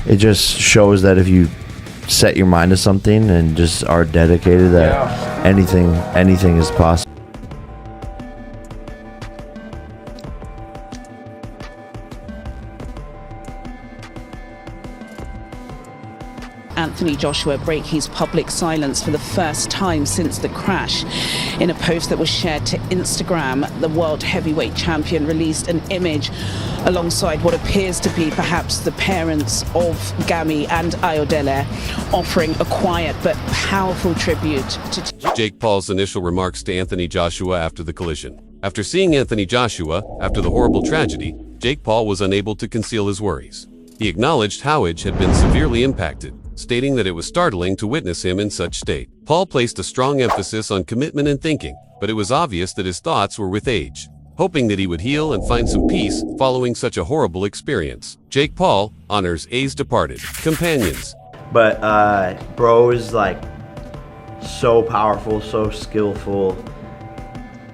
it just shows that if you set your mind to something and just are dedicated, that anything is possible. Anthony Joshua break his public silence for the first time since the crash. In a post that was shared to Instagram, the world heavyweight champion released an image alongside what appears to be perhaps the parents of Gami and Ayodele, offering a quiet but powerful tribute to Jake Paul's initial remarks to Anthony Joshua after the collision. After seeing Anthony Joshua after the horrible tragedy, Jake Paul was unable to conceal his worries. He acknowledged how Edge had been severely impacted, stating that it was startling to witness him in such state. Paul placed a strong emphasis on commitment and thinking, but it was obvious that his thoughts were with Edge, hoping that he would heal and find some peace following such a horrible experience. Jake Paul honors A's departed companions. But bro is like so powerful, so skillful,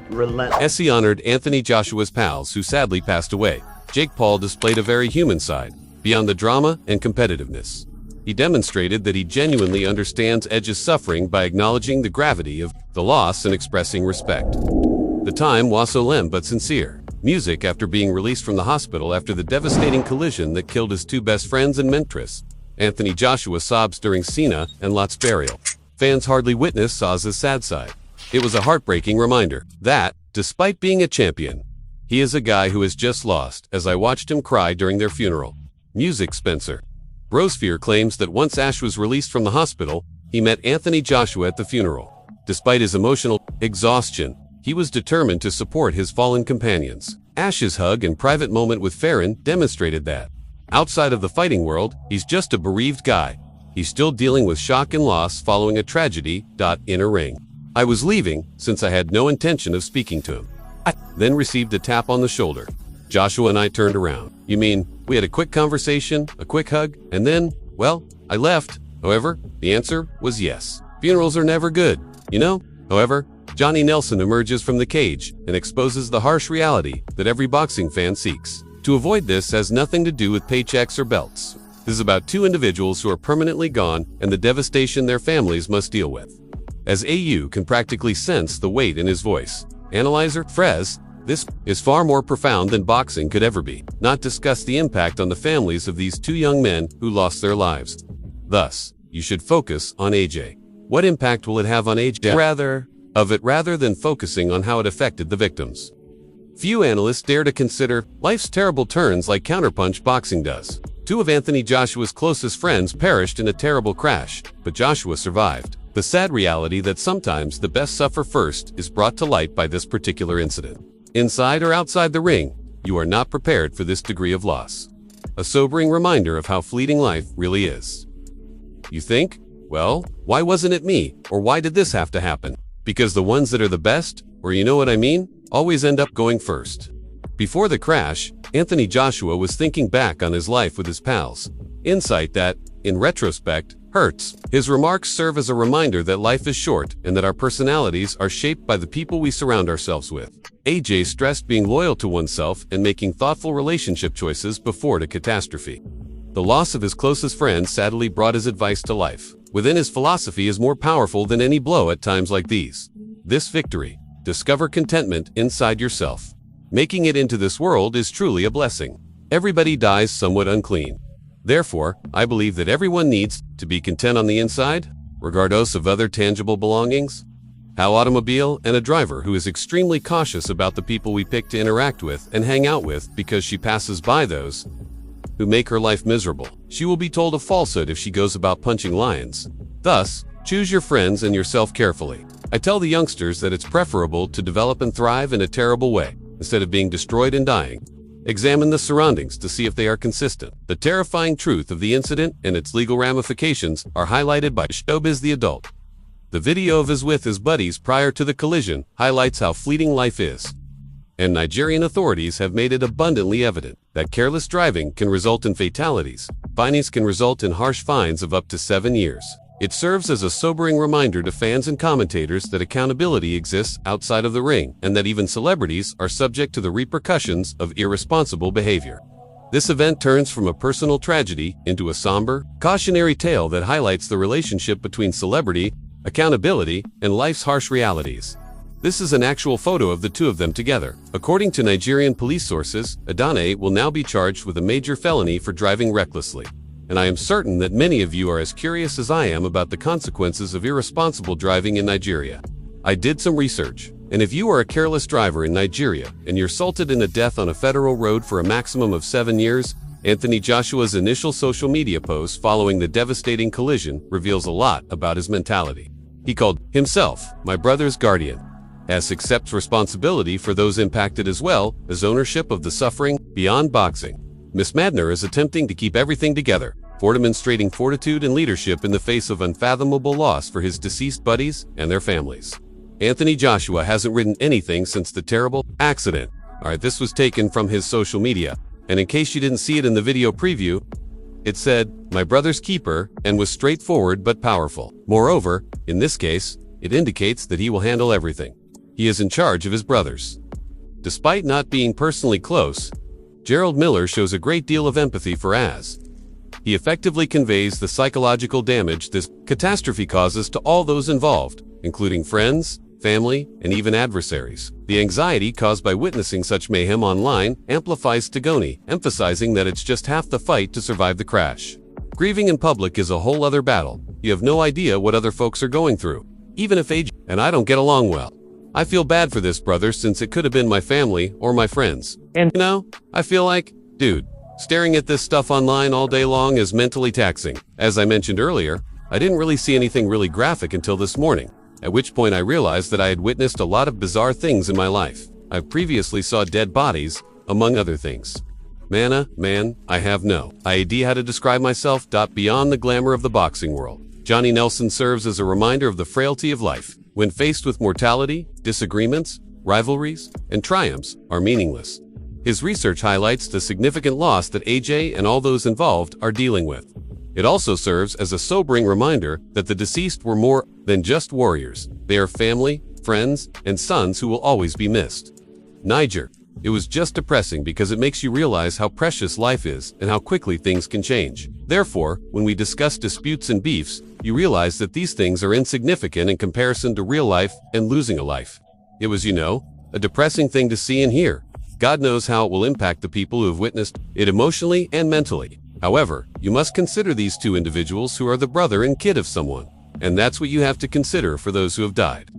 relentless. As he honored Anthony Joshua's pals who sadly passed away, Jake Paul displayed a very human side, beyond the drama and competitiveness. He demonstrated that he genuinely understands Edge's suffering by acknowledging the gravity of the loss and expressing respect. The time was solemn but sincere. Music after being released from the hospital after the devastating collision that killed his two best friends and mentors. Anthony Joshua sobs during Cena and Lot's burial. Fans hardly witnessed Saz's sad side. It was a heartbreaking reminder that, despite being a champion, he is a guy who has just lost, as I watched him cry during their funeral. Music Spencer. Brosphere claims that once Ash was released from the hospital, he met Anthony Joshua at the funeral. Despite his emotional exhaustion, he was determined to support his fallen companions. Ash's hug and private moment with Farron demonstrated that. Outside of the fighting world, he's just a bereaved guy. He's still dealing with shock and loss following a tragedy. In a ring. I was leaving, since I had no intention of speaking to him. I then received a tap on the shoulder. Joshua and I turned around. You mean, we had a quick conversation, a quick hug, and then, well, I left. However, the answer was yes. Funerals are never good, you know? However, Johnny Nelson emerges from the cage and exposes the harsh reality that every boxing fan seeks. To avoid this has nothing to do with paychecks or belts. This is about two individuals who are permanently gone and the devastation their families must deal with. As AU can practically sense the weight in his voice. Analyzer, Frez, this is far more profound than boxing could ever be. Not discuss the impact on the families of these two young men who lost their lives. Thus, you should focus on AJ. What impact will it have on AJ? Rather than focusing on how it affected the victims. Few analysts dare to consider life's terrible turns like counterpunch boxing does. Two of Anthony Joshua's closest friends perished in a terrible crash, but Joshua survived. The sad reality that sometimes the best suffer first is brought to light by this particular incident. Inside or outside the ring, you are not prepared for this degree of loss. A sobering reminder of how fleeting life really is. You think, well, why wasn't it me? Or why did this have to happen? Because the ones that are the best, or you know what I mean, always end up going first. Before the crash, Anthony Joshua was thinking back on his life with his pals. Insight that, in retrospect, hurts. His remarks serve as a reminder that life is short and that our personalities are shaped by the people we surround ourselves with. AJ stressed being loyal to oneself and making thoughtful relationship choices before the catastrophe. The loss of his closest friend sadly brought his advice to life. Within his philosophy is more powerful than any blow at times like these. This victory, discover contentment inside yourself. Making it into this world is truly a blessing. Everybody dies somewhat unclean. Therefore, I believe that everyone needs to be content on the inside, regardless of other tangible belongings. How automobile and a driver who is extremely cautious about the people we pick to interact with and hang out with because she passes by those who make her life miserable. She will be told a falsehood if she goes about punching lions. Thus, choose your friends and yourself carefully. I tell the youngsters that it's preferable to develop and thrive in a terrible way, instead of being destroyed and dying. Examine the surroundings to see if they are consistent. The terrifying truth of the incident and its legal ramifications are highlighted by Showbiz the Adult. The video of his with his buddies prior to the collision highlights how fleeting life is. And Nigerian authorities have made it abundantly evident that careless driving can result in fatalities. Fines can result in harsh fines of up to 7 years. It serves as a sobering reminder to fans and commentators that accountability exists outside of the ring and that even celebrities are subject to the repercussions of irresponsible behavior. This event turns from a personal tragedy into a somber, cautionary tale that highlights the relationship between celebrity, accountability, and life's harsh realities. This is an actual photo of the two of them together. According to Nigerian police sources, Adane will now be charged with a major felony for driving recklessly. And I am certain that many of you are as curious as I am about the consequences of irresponsible driving in Nigeria. I did some research, and if you are a careless driver in Nigeria and you're resulted in a death on a federal road for a maximum of 7 years, Anthony Joshua's initial social media post following the devastating collision reveals a lot about his mentality. He called himself "my brother's guardian," as accepts responsibility for those impacted as well as ownership of the suffering beyond boxing. Miss Madner is attempting to keep everything together, for demonstrating fortitude and leadership in the face of unfathomable loss for his deceased buddies and their families. Anthony Joshua hasn't written anything since the terrible accident. Alright, this was taken from his social media, and in case you didn't see it in the video preview, it said, "my brother's keeper," and was straightforward but powerful. Moreover, in this case, it indicates that he will handle everything. He is in charge of his brothers. Despite not being personally close, Gerald Miller shows a great deal of empathy for Az. He effectively conveys the psychological damage this catastrophe causes to all those involved, including friends, family, and even adversaries. The anxiety caused by witnessing such mayhem online amplifies Tigoni, emphasizing that it's just half the fight to survive the crash. Grieving in public is a whole other battle. You have no idea what other folks are going through, even if age and I don't get along well. I feel bad for this brother since it could have been my family or my friends. And you know, I feel like, dude, staring at this stuff online all day long is mentally taxing. As I mentioned earlier, I didn't really see anything really graphic until this morning, at which point I realized that I had witnessed a lot of bizarre things in my life. I previously saw dead bodies, among other things. Man, I have no idea how to describe myself. Beyond the glamour of the boxing world, Johnny Nelson serves as a reminder of the frailty of life. When faced with mortality, disagreements, rivalries, and triumphs are meaningless. His research highlights the significant loss that AJ and all those involved are dealing with. It also serves as a sobering reminder that the deceased were more than just warriors. They are family, friends, and sons who will always be missed. Niger. It was just depressing because it makes you realize how precious life is and how quickly things can change. Therefore, when we discuss disputes and beefs, you realize that these things are insignificant in comparison to real life and losing a life. It was, a depressing thing to see and hear. God knows how it will impact the people who have witnessed it emotionally and mentally. However, you must consider these two individuals who are the brother and kid of someone, and that's what you have to consider for those who have died.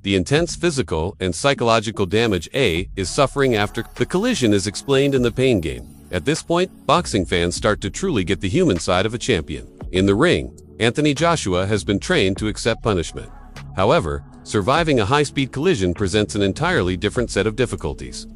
The intense physical and psychological damage A is suffering after the collision is explained in the Pain Game. At this point, boxing fans start to truly get the human side of a champion. In the ring, Anthony Joshua has been trained to accept punishment. However, surviving a high-speed collision presents an entirely different set of difficulties.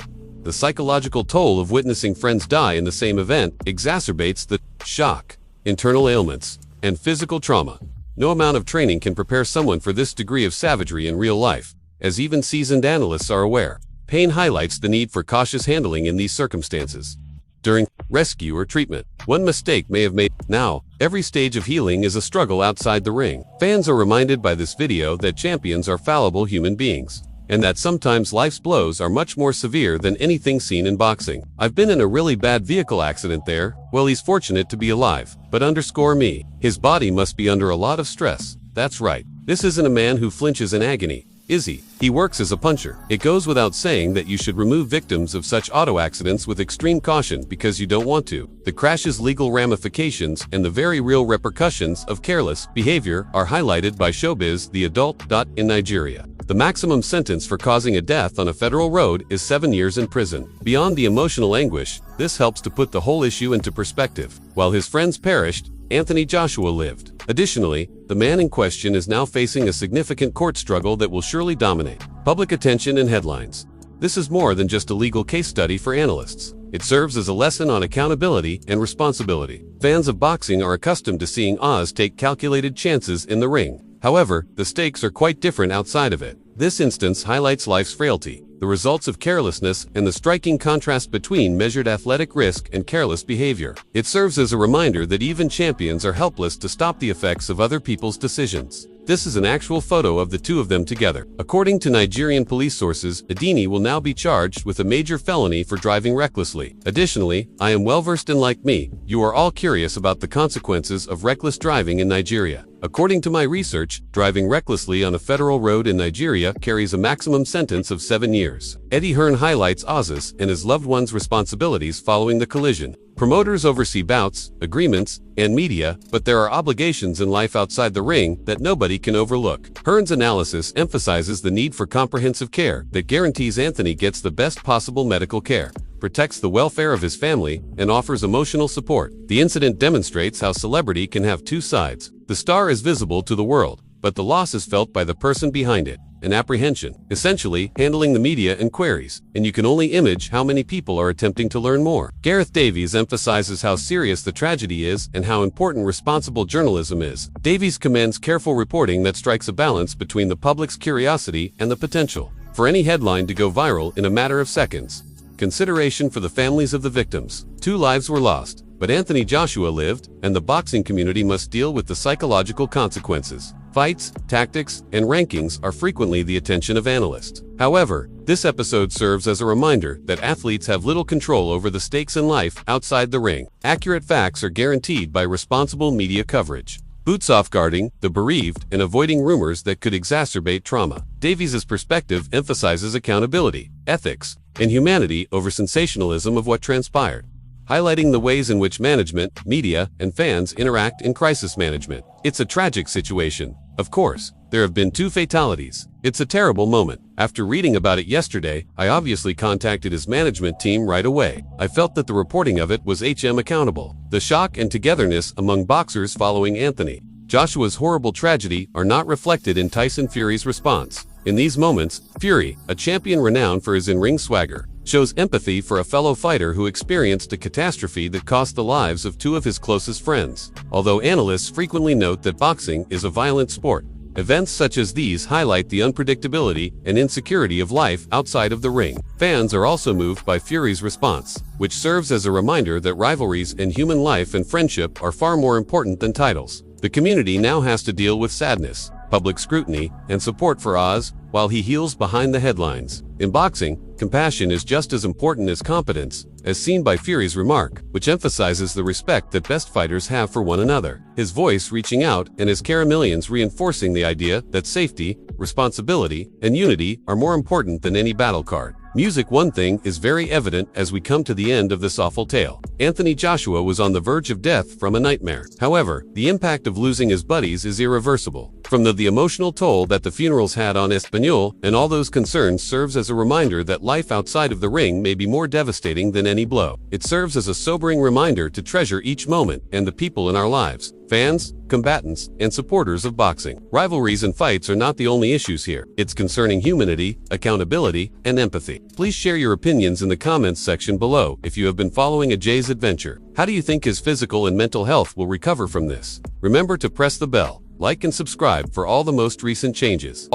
The psychological toll of witnessing friends die in the same event exacerbates the shock, internal ailments, and physical trauma. No amount of training can prepare someone for this degree of savagery in real life, as even seasoned analysts are aware. Pain highlights the need for cautious handling in these circumstances. During rescue or treatment, one mistake may have made. Now, every stage of healing is a struggle outside the ring. Fans are reminded by this video that champions are fallible human beings, and that sometimes life's blows are much more severe than anything seen in boxing. I've been in a really bad vehicle accident there. Well, he's fortunate to be alive, but underscore me, his body must be under a lot of stress. That's right. This isn't a man who flinches in agony, is he? He works as a puncher. It goes without saying that you should remove victims of such auto accidents with extreme caution because you don't want to. The crash's legal ramifications and the very real repercussions of careless behavior are highlighted by Showbiz The Adult. In Nigeria, the maximum sentence for causing a death on a federal road is 7 years in prison. Beyond the emotional anguish, this helps to put the whole issue into perspective. While his friends perished, Anthony Joshua lived. Additionally, the man in question is now facing a significant court struggle that will surely dominate public attention and headlines. This is more than just a legal case study for analysts. It serves as a lesson on accountability and responsibility. Fans of boxing are accustomed to seeing Oz take calculated chances in the ring. However, the stakes are quite different outside of it. This instance highlights life's frailty, the results of carelessness, and the striking contrast between measured athletic risk and careless behavior. It serves as a reminder that even champions are helpless to stop the effects of other people's decisions. This is an actual photo of the two of them together. According to Nigerian police sources, Adini will now be charged with a major felony for driving recklessly. Additionally, I am well versed in, like me, you are all curious about the consequences of reckless driving in Nigeria. According to my research, driving recklessly on a federal road in Nigeria carries a maximum sentence of 7 years. Eddie Hearn highlights Ozus and his loved one's responsibilities following the collision. Promoters oversee bouts, agreements, and media, but there are obligations in life outside the ring that nobody can overlook. Hearn's analysis emphasizes the need for comprehensive care that guarantees Anthony gets the best possible medical care, protects the welfare of his family, and offers emotional support. The incident demonstrates how celebrity can have two sides. The star is visible to the world, but the loss is felt by the person behind it. An apprehension, essentially handling the media and queries, and you can only image how many people are attempting to learn more. Gareth Davies emphasizes how serious the tragedy is and how important responsible journalism is. Davies commends careful reporting that strikes a balance between the public's curiosity and the potential for any headline to go viral in a matter of seconds. Consideration for the families of the victims. 2 lives were lost, but Anthony Joshua lived, and the boxing community must deal with the psychological consequences. Fights, tactics, and rankings are frequently the attention of analysts. However, this episode serves as a reminder that athletes have little control over the stakes in life outside the ring. Accurate facts are guaranteed by responsible media coverage. Boot safeguarding the bereaved and avoiding rumors that could exacerbate trauma. Davies' perspective emphasizes accountability, ethics, and humanity over sensationalism of what transpired, highlighting the ways in which management, media, and fans interact in crisis management. It's a tragic situation. Of course, there have been 2 fatalities. It's a terrible moment. After reading about it yesterday, I obviously contacted his management team right away. I felt that the reporting of it was accountable. The shock and togetherness among boxers following Anthony Joshua's horrible tragedy are not reflected in Tyson Fury's response. In these moments, Fury, a champion renowned for his in-ring swagger, shows empathy for a fellow fighter who experienced a catastrophe that cost the lives of 2 of his closest friends. Although analysts frequently note that boxing is a violent sport, events such as these highlight the unpredictability and insecurity of life outside of the ring. Fans are also moved by Fury's response, which serves as a reminder that rivalries and human life and friendship are far more important than titles. The community now has to deal with sadness, public scrutiny, and support for Oz while he heals behind the headlines. In boxing, compassion is just as important as competence, as seen by Fury's remark, which emphasizes the respect that best fighters have for one another. His voice reaching out and his millions reinforcing the idea that safety, responsibility, and unity are more important than any battle card. Music. One thing is very evident as we come to the end of this awful tale. Anthony Joshua was on the verge of death from a nightmare. However, the impact of losing his buddies is irreversible. From the emotional toll that the funerals had on Espanol and all those concerned serves as a reminder that life outside of the ring may be more devastating than any blow. It serves as a sobering reminder to treasure each moment and the people in our lives. Fans, combatants, and supporters of boxing. Rivalries and fights are not the only issues here. It's concerning humanity, accountability, and empathy. Please share your opinions in the comments section below if you have been following Ajay's adventure. How do you think his physical and mental health will recover from this? Remember to press the bell, like and subscribe for all the most recent changes.